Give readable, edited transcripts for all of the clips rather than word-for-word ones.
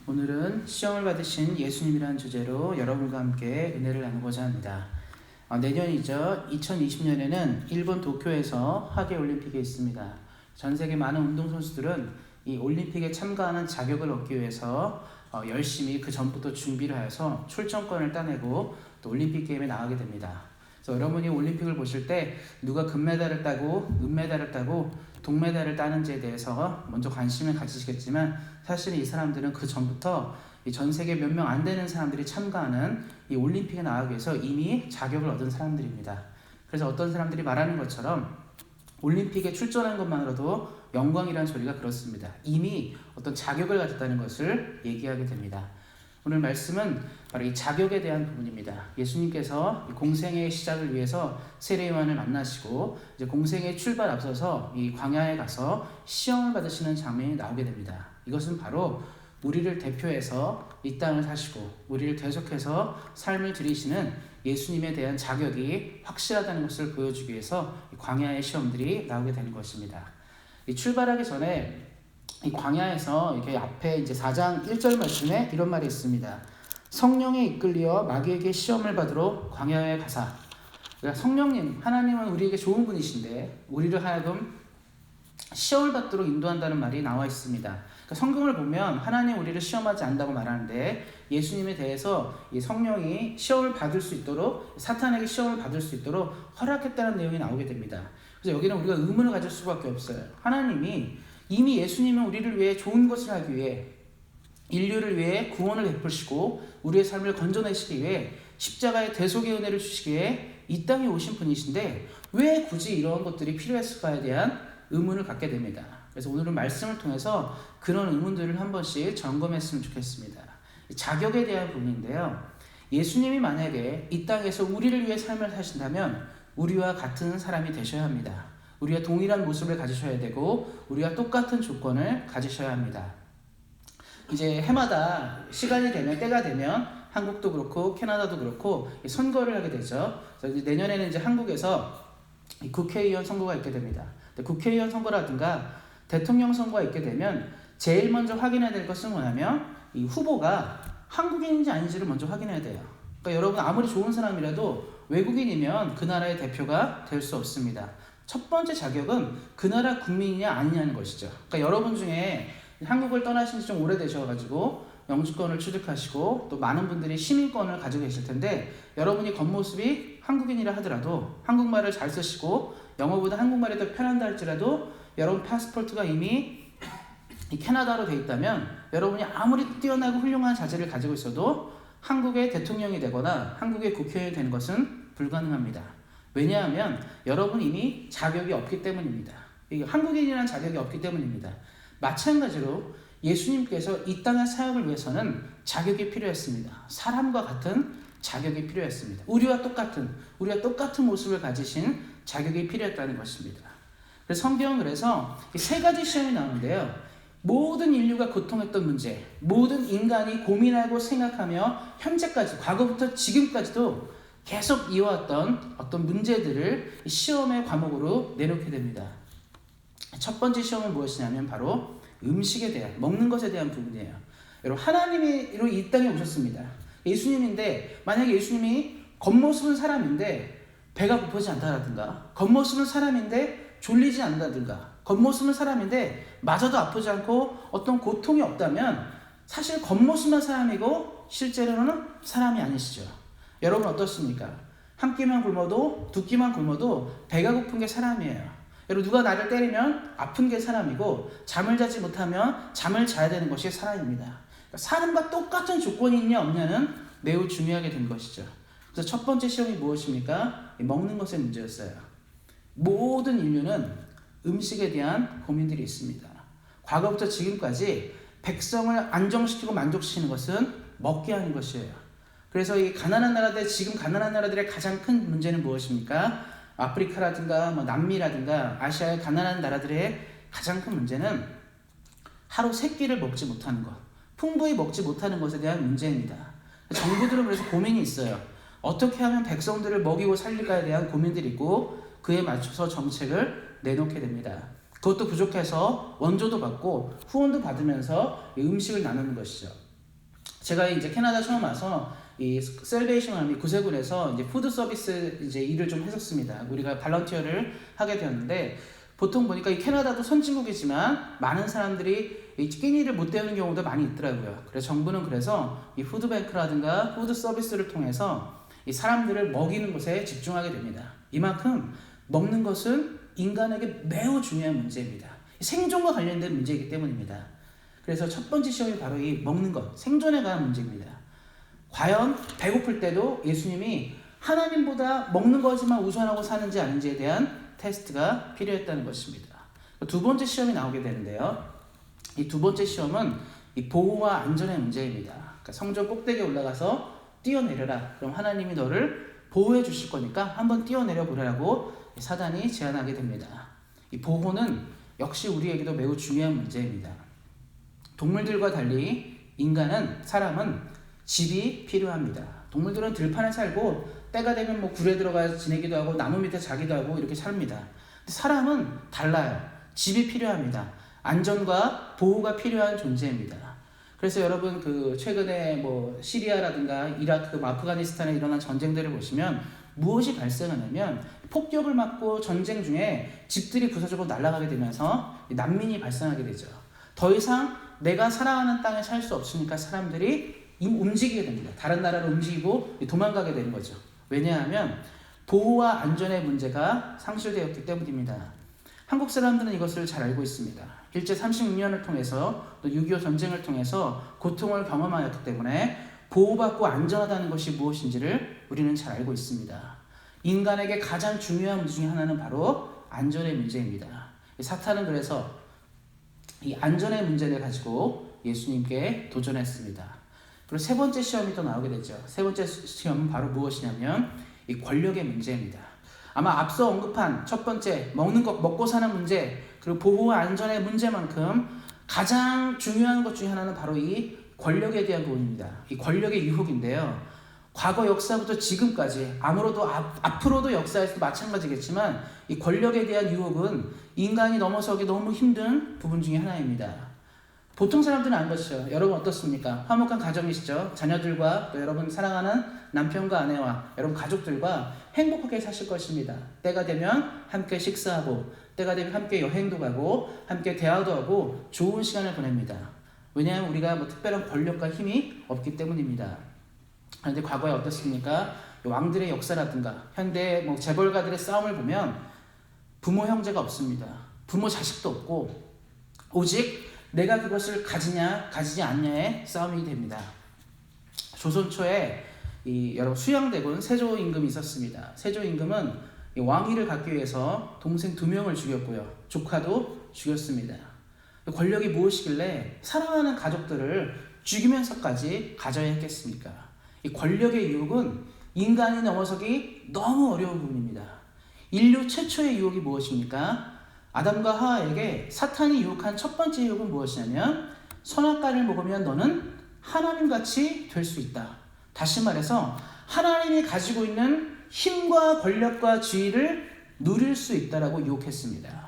오늘은 시험을 받으신 예수님이라는 주제로 여러분과 함께 은혜를 나누고자 합니다. 내년이죠. 2020년에는 일본 도쿄에서 하계올림픽이 있습니다. 전 세계 많은 운동선수들은 이 올림픽에 참가하는 자격을 얻기 위해서 열심히 그 전부터 준비를 해서 출전권을 따내고 또 올림픽 게임에 나가게 됩니다. 그래서 여러분이 올림픽을 보실 때 누가 금메달을 따고 은메달을 따고 동메달을 따는지에 대해서 먼저 관심을 가지시겠지만 사실은 이 사람들은 그 전부터 전 세계 몇 명 안 되는 사람들이 참가하는 이 올림픽에 나가기 위해서 이미 자격을 얻은 사람들입니다. 그래서 어떤 사람들이 말하는 것처럼 올림픽에 출전한 것만으로도 영광이라는 소리가 그렇습니다. 이미 어떤 자격을 가졌다는 것을 얘기하게 됩니다. 오늘 말씀은 바로 이 자격에 대한 부분입니다. 예수님께서 공생의 시작을 위해서 세례 요한을 만나시고 이제 공생의 출발 앞서서 이 광야에 가서 시험을 받으시는 장면이 나오게 됩니다. 이것은 바로 우리를 대표해서 이 땅을 사시고 우리를 대속해서 삶을 들이시는 예수님에 대한 자격이 확실하다는 것을 보여주기 위해서 광야의 시험들이 나오게 되는 것입니다. 이 출발하기 전에 이 광야에서 이렇게 앞에 이제 4장 1절 말씀에 이런 말이 있습니다. 성령에 이끌려 마귀에게 시험을 받으러 광야에 가사. 그러니까 성령님, 하나님은 우리에게 좋은 분이신데 우리를 하여금 시험을 받도록 인도한다는 말이 나와 있습니다. 그러니까 성경을 보면 하나님 우리를 시험하지 않는다고 말하는데 예수님에 대해서 이 성령이 시험을 받을 수 있도록 사탄에게 시험을 받을 수 있도록 허락했다는 내용이 나오게 됩니다. 그래서 여기는 우리가 의문을 가질 수밖에 없어요. 하나님이 이미 예수님은 우리를 위해 좋은 것을 하기 위해 인류를 위해 구원을 베푸시고 우리의 삶을 건져내시기 위해 십자가의 대속의 은혜를 주시기 위해 이 땅에 오신 분이신데 왜 굳이 이러한 것들이 필요했을까에 대한 의문을 갖게 됩니다. 그래서 오늘은 말씀을 통해서 그런 의문들을 한 번씩 점검했으면 좋겠습니다. 자격에 대한 부분인데요. 예수님이 만약에 이 땅에서 우리를 위해 삶을 사신다면 우리와 같은 사람이 되셔야 합니다. 우리와 동일한 모습을 가지셔야 되고 우리와 똑같은 조건을 가지셔야 합니다. 이제 해마다 시간이 되면 때가 되면 한국도 그렇고 캐나다도 그렇고 선거를 하게 되죠. 그래서 내년에는 이제 한국에서 국회의원 선거가 있게 됩니다. 국회의원 선거라든가 대통령 선거가 있게 되면 제일 먼저 확인해야 될 것은 뭐냐면 이 후보가 한국인인지 아닌지를 먼저 확인해야 돼요. 그러니까 여러분 아무리 좋은 사람이라도 외국인이면 그 나라의 대표가 될 수 없습니다. 첫 번째 자격은 그 나라 국민이냐 아니냐는 것이죠. 그러니까 여러분 중에 한국을 떠나신 지 좀 오래되셔가지고 영주권을 취득하시고 또 많은 분들이 시민권을 가지고 계실 텐데 여러분이 겉모습이 한국인이라 하더라도 한국말을 잘 쓰시고 영어보다 한국말이 더 편한다 할지라도 여러분 파스포트가 이미 캐나다로 돼 있다면 여러분이 아무리 뛰어나고 훌륭한 자질을 가지고 있어도 한국의 대통령이 되거나 한국의 국회의원이 되는 것은 불가능합니다. 왜냐하면 여러분이 이미 자격이 없기 때문입니다. 한국인이라는 자격이 없기 때문입니다. 마찬가지로 예수님께서 이 땅의 사역을 위해서는 자격이 필요했습니다. 사람과 같은 자격이 필요했습니다. 우리와 똑같은 모습을 가지신 자격이 필요했다는 것입니다. 그래서 성경은 그래서 세 가지 시험이 나오는데요. 모든 인류가 고통했던 문제, 모든 인간이 고민하고 생각하며 현재까지, 과거부터 지금까지도 계속 이어왔던 어떤 문제들을 시험의 과목으로 내놓게 됩니다. 첫 번째 시험은 무엇이냐면 바로 음식에 대한, 먹는 것에 대한 부분이에요. 여러분, 하나님이 이 땅에 오셨습니다. 예수님인데 만약에 예수님이 겉모습은 사람인데 배가 고프지 않다라든가 겉모습은 사람인데 졸리지 않는다든가 겉모습은 사람인데 마저도 아프지 않고 어떤 고통이 없다면 사실 겉모습만 사람이고 실제로는 사람이 아니시죠. 여러분 어떻습니까? 한 끼만 굶어도 두 끼만 굶어도 배가 고픈 게 사람이에요. 여러분 누가 나를 때리면 아픈 게 사람이고 잠을 자지 못하면 잠을 자야 되는 것이 사람입니다. 그러니까 사람과 똑같은 조건이 있냐 없냐는 매우 중요하게 된 것이죠. 그래서 첫 번째 시험이 무엇입니까? 먹는 것의 문제였어요. 모든 인류는 음식에 대한 고민들이 있습니다. 과거부터 지금까지 백성을 안정시키고 만족시키는 것은 먹게 하는 것이에요. 그래서 이 가난한 나라들, 지금 가난한 나라들의 가장 큰 문제는 무엇입니까? 아프리카라든가 남미라든가 아시아의 가난한 나라들의 가장 큰 문제는 하루 3끼를 먹지 못하는 것, 풍부히 먹지 못하는 것에 대한 문제입니다. 정부들은 그래서 고민이 있어요. 어떻게 하면 백성들을 먹이고 살릴까에 대한 고민들이 있고 그에 맞춰서 정책을 내놓게 됩니다. 그것도 부족해서 원조도 받고 후원도 받으면서 음식을 나누는 것이죠. 제가 이제 캐나다 처음 와서 이 셀베이션 아미 구세군에서 이제 푸드 서비스 이제 일을 좀 했었습니다. 우리가 발런티어를 하게 되었는데 보통 보니까 이 캐나다도 선진국이지만 많은 사람들이 이 끼니를 못 때우는 경우도 많이 있더라고요. 그래서 정부는 그래서 이 푸드뱅크라든가 푸드 서비스를 통해서 이 사람들을 먹이는 것에 집중하게 됩니다. 이만큼 먹는 것은 인간에게 매우 중요한 문제입니다. 생존과 관련된 문제이기 때문입니다. 그래서 첫 번째 시험이 바로 이 먹는 것, 생존에 관한 문제입니다. 과연 배고플 때도 예수님이 하나님보다 먹는 것에만 우선하고 사는지 아닌지에 대한 테스트가 필요했다는 것입니다. 두 번째 시험이 나오게 되는데요. 이 두 번째 시험은 이 보호와 안전의 문제입니다. 그러니까 성전 꼭대기에 올라가서 뛰어내려라. 그럼 하나님이 너를 보호해 주실 거니까 한번 뛰어내려 보라고 사단이 제안하게 됩니다. 이 보호는 역시 우리에게도 매우 중요한 문제입니다. 동물들과 달리 사람은 집이 필요합니다. 동물들은 들판에 살고 때가 되면 뭐 굴에 들어가 지내기도 하고 나무 밑에 자기도 하고 이렇게 삽니다. 사람은 달라요. 집이 필요합니다. 안전과 보호가 필요한 존재입니다. 그래서 여러분 최근에 뭐 시리아라든가 이라크, 아프가니스탄에 일어난 전쟁들을 보시면 무엇이 발생하냐면 폭격을 맞고 전쟁 중에 집들이 부서지고 날아가게 되면서 난민이 발생하게 되죠. 더 이상 내가 살아가는 땅에 살 수 없으니까 사람들이 움직이게 됩니다. 다른 나라로 움직이고 도망가게 되는 거죠. 왜냐하면 보호와 안전의 문제가 상실되었기 때문입니다. 한국 사람들은 이것을 잘 알고 있습니다. 일제 36년을 통해서 또 6.25 전쟁을 통해서 고통을 경험하였기 때문에 보호받고 안전하다는 것이 무엇인지를 우리는 잘 알고 있습니다. 인간에게 가장 중요한 문제 중에 하나는 바로 안전의 문제입니다. 사탄은 그래서 이 안전의 문제를 가지고 예수님께 도전했습니다. 그리고 세 번째 시험이 또 나오게 되죠. 세 번째 시험은 바로 무엇이냐면 이 권력의 문제입니다. 아마 앞서 언급한 첫 번째 먹는 것, 먹고 사는 문제, 그리고 보호와 안전의 문제만큼 가장 중요한 것 중에 하나는 바로 이 권력에 대한 부분입니다. 이 권력의 유혹인데요. 과거 역사부터 지금까지 앞으로도 역사에서 마찬가지겠지만 이 권력에 대한 유혹은 인간이 넘어서기 너무 힘든 부분 중에 하나입니다. 보통 사람들은 안 것이죠. 여러분 어떻습니까? 화목한 가정이시죠? 자녀들과 또 여러분 사랑하는 남편과 아내와 여러분 가족들과 행복하게 사실 것입니다. 때가 되면 함께 식사하고 때가 되면 함께 여행도 가고 함께 대화도 하고 좋은 시간을 보냅니다. 왜냐하면 우리가 뭐 특별한 권력과 힘이 없기 때문입니다. 그런데 과거에 어떻습니까? 왕들의 역사라든가 현대 뭐 재벌가들의 싸움을 보면 부모 형제가 없습니다. 부모 자식도 없고 오직 내가 그것을 가지냐 가지지 않냐의 싸움이 됩니다. 조선 초에 여러분 수양대군 세조 임금이 있었습니다. 세조 임금은 왕위를 갖기 위해서 동생 2명을 죽였고요. 조카도 죽였습니다. 권력이 무엇이길래 사랑하는 가족들을 죽이면서까지 가져야 했겠습니까? 이 권력의 유혹은 인간이 넘어서기 너무 어려운 부분입니다. 인류 최초의 유혹이 무엇입니까? 아담과 하와에게 사탄이 유혹한 첫 번째 유혹은 무엇이냐면 선악과를 먹으면 너는 하나님같이 될 수 있다. 다시 말해서 하나님이 가지고 있는 힘과 권력과 지위를 누릴 수 있다라고 유혹했습니다.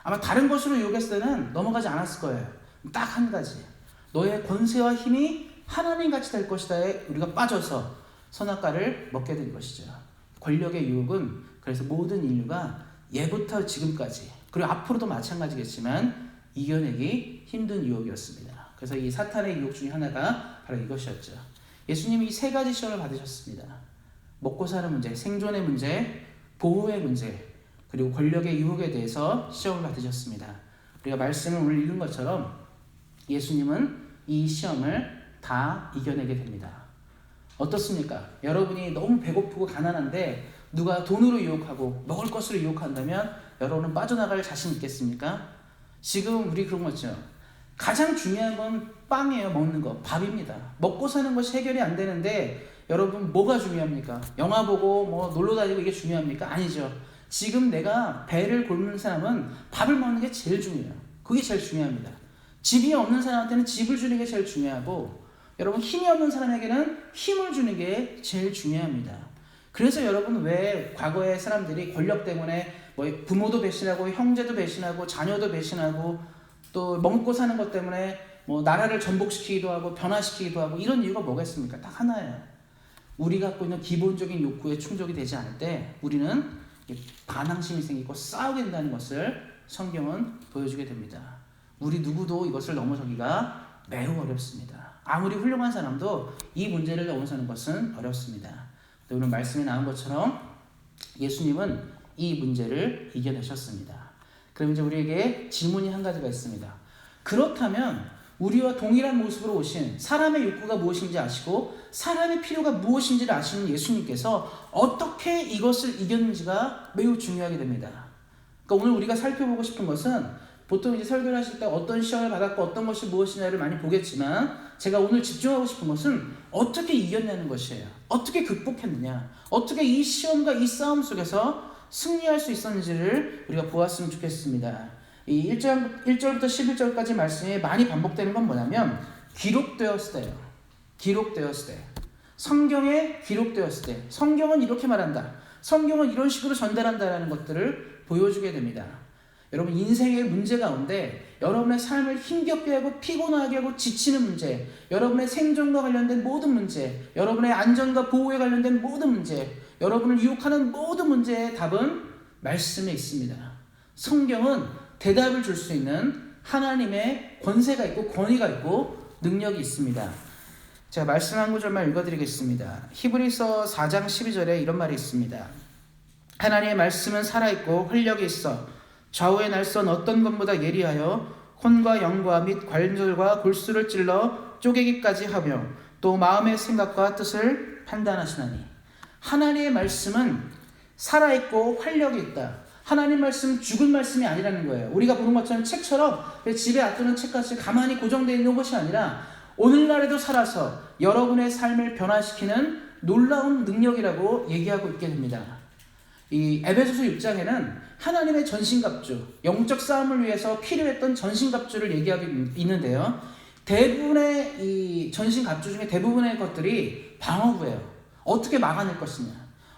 아마 다른 것으로 유혹했을 때는 넘어가지 않았을 거예요. 딱 한 가지. 너의 권세와 힘이 하나님같이 될 것이다에 우리가 빠져서 선악과를 먹게 된 것이죠. 권력의 유혹은 그래서 모든 인류가 예부터 지금까지 그리고 앞으로도 마찬가지겠지만 이겨내기 힘든 유혹이었습니다. 그래서 이 사탄의 유혹 중에 하나가 바로 이것이었죠. 예수님이 이 세 가지 시험을 받으셨습니다. 먹고 사는 문제, 생존의 문제, 보호의 문제, 그리고 권력의 유혹에 대해서 시험을 받으셨습니다. 우리가 말씀을 오늘 읽은 것처럼 예수님은 이 시험을 다 이겨내게 됩니다. 어떻습니까? 여러분이 너무 배고프고 가난한데 누가 돈으로 유혹하고 먹을 것으로 유혹한다면 여러분은 빠져나갈 자신 있겠습니까? 지금 우리 그런 거죠. 가장 중요한 건 빵이에요. 먹는 거. 밥입니다. 먹고 사는 것이 해결이 안 되는데 여러분 뭐가 중요합니까? 영화 보고 뭐 놀러 다니고 이게 중요합니까? 아니죠. 지금 내가 배를 굶는 사람은 밥을 먹는 게 제일 중요해요. 그게 제일 중요합니다. 집이 없는 사람한테는 집을 주는 게 제일 중요하고 여러분 힘이 없는 사람에게는 힘을 주는 게 제일 중요합니다. 그래서 여러분 왜 과거의 사람들이 권력 때문에 뭐 부모도 배신하고 형제도 배신하고 자녀도 배신하고 또 먹고 사는 것 때문에 뭐 나라를 전복시키기도 하고 변화시키기도 하고 이런 이유가 뭐겠습니까? 딱 하나예요. 우리가 갖고 있는 기본적인 욕구에 충족이 되지 않을 때 우리는 반항심이 생기고 싸우게 된다는 것을 성경은 보여주게 됩니다. 우리 누구도 이것을 넘어서기가 매우 어렵습니다. 아무리 훌륭한 사람도 이 문제를 넘어서는 것은 어렵습니다. 오늘 말씀에 나온 것처럼 예수님은 이 문제를 이겨내셨습니다. 그럼 이제 우리에게 질문이 한 가지가 있습니다. 그렇다면 우리와 동일한 모습으로 오신 사람의 욕구가 무엇인지 아시고 사람의 필요가 무엇인지를 아시는 예수님께서 어떻게 이것을 이겼는지가 매우 중요하게 됩니다. 그러니까 오늘 우리가 살펴보고 싶은 것은 보통 이제 설교를 하실 때 어떤 시험을 받았고 어떤 것이 무엇이냐를 많이 보겠지만 제가 오늘 집중하고 싶은 것은 어떻게 이겼냐는 것이에요. 어떻게 극복했느냐, 어떻게 이 시험과 이 싸움 속에서 승리할 수 있었는지를 우리가 보았으면 좋겠습니다. 이 1절부터 11절까지 말씀이 많이 반복되는 건 뭐냐면 기록되었을 때예요. 기록되었을 때. 성경에 기록되었을 때. 성경은 이렇게 말한다. 성경은 이런 식으로 전달한다라는 것들을 보여주게 됩니다. 여러분 인생의 문제 가운데 여러분의 삶을 힘겹게 하고 피곤하게 하고 지치는 문제, 여러분의 생존과 관련된 모든 문제, 여러분의 안전과 보호에 관련된 모든 문제, 여러분을 유혹하는 모든 문제의 답은 말씀에 있습니다. 성경은 대답을 줄 수 있는 하나님의 권세가 있고 권위가 있고 능력이 있습니다. 제가 말씀 한 구절만 읽어드리겠습니다. 히브리서 4장 12절에 이런 말이 있습니다. 하나님의 말씀은 살아있고 활력이 있어 좌우의 날선 어떤 것보다 예리하여 혼과 영과 및 관절과 골수를 찔러 쪼개기까지 하며 또 마음의 생각과 뜻을 판단하시나니. 하나님의 말씀은 살아있고 활력이 있다. 하나님 말씀 죽은 말씀이 아니라는 거예요. 우리가 보는 것처럼 책처럼 집에 놔두는 책같이 가만히 고정되어 있는 것이 아니라 오늘날에도 살아서 여러분의 삶을 변화시키는 놀라운 능력이라고 얘기하고 있게 됩니다. 이 에베소서 6장에는 하나님의 전신갑주, 영적 싸움을 위해서 필요했던 전신갑주를 얘기하고 있는데요. 대부분의 이 전신갑주 중에 대부분의 것들이 방어구예요. 어떻게 막아낼 것이냐,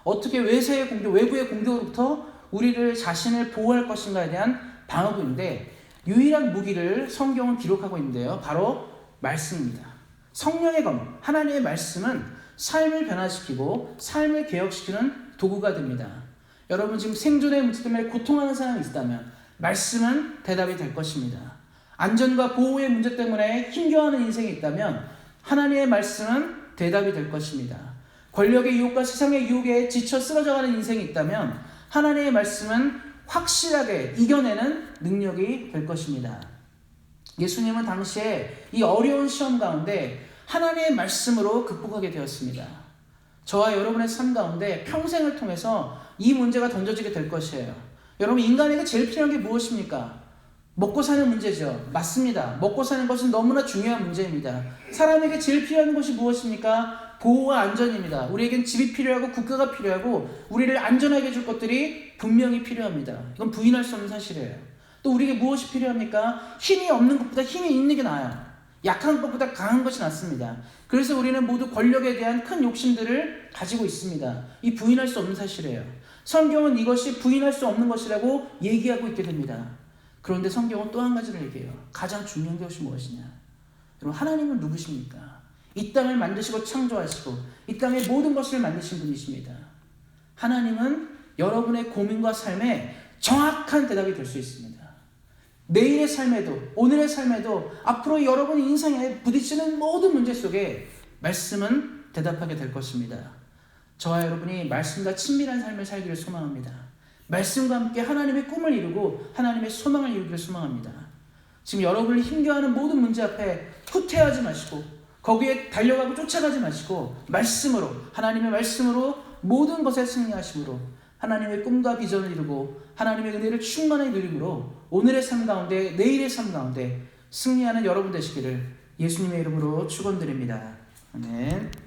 어떻게 외세의 공격, 외부의 공격으로부터 우리를 자신을 보호할 것인가에 대한 방어구인데 유일한 무기를 성경은 기록하고 있는데요. 바로 말씀입니다. 성령의 검, 하나님의 말씀은 삶을 변화시키고 삶을 개혁시키는 도구가 됩니다. 여러분 지금 생존의 문제 때문에 고통하는 사람이 있다면 말씀은 대답이 될 것입니다. 안전과 보호의 문제 때문에 힘겨워하는 인생이 있다면 하나님의 말씀은 대답이 될 것입니다. 권력의 유혹과 세상의 유혹에 지쳐 쓰러져가는 인생이 있다면 하나님의 말씀은 확실하게 이겨내는 능력이 될 것입니다. 예수님은 당시에 이 어려운 시험 가운데 하나님의 말씀으로 극복하게 되었습니다. 저와 여러분의 삶 가운데 평생을 통해서 이 문제가 던져지게 될 것이에요. 여러분 인간에게 제일 필요한 게 무엇입니까? 먹고 사는 문제죠. 맞습니다. 먹고 사는 것은 너무나 중요한 문제입니다. 사람에게 제일 필요한 것이 무엇입니까? 보호와 안전입니다. 우리에겐 집이 필요하고 국가가 필요하고 우리를 안전하게 해줄 것들이 분명히 필요합니다. 이건 부인할 수 없는 사실이에요. 또 우리에게 무엇이 필요합니까? 힘이 없는 것보다 힘이 있는 게 나아요. 약한 것보다 강한 것이 낫습니다. 그래서 우리는 모두 권력에 대한 큰 욕심들을 가지고 있습니다. 이 부인할 수 없는 사실이에요. 성경은 이것이 부인할 수 없는 것이라고 얘기하고 있게 됩니다. 그런데 성경은 또 한 가지를 얘기해요. 가장 중요한 것이 무엇이냐? 여러분 하나님은 누구십니까? 이 땅을 만드시고 창조하시고 이 땅의 모든 것을 만드신 분이십니다. 하나님은 여러분의 고민과 삶에 정확한 대답이 될 수 있습니다. 내일의 삶에도 오늘의 삶에도 앞으로 여러분의 인생에 부딪히는 모든 문제 속에 말씀은 대답하게 될 것입니다. 저와 여러분이 말씀과 친밀한 삶을 살기를 소망합니다. 말씀과 함께 하나님의 꿈을 이루고 하나님의 소망을 이루기를 소망합니다. 지금 여러분을 힘겨워하는 모든 문제 앞에 후퇴하지 마시고 거기에 달려가고 쫓아가지 마시고 말씀으로 하나님의 말씀으로 모든 것에 승리하심으로 하나님의 꿈과 비전을 이루고 하나님의 은혜를 충만히 누림으로 오늘의 삶 가운데 내일의 삶 가운데 승리하는 여러분 되시기를 예수님의 이름으로 축원드립니다. 아멘.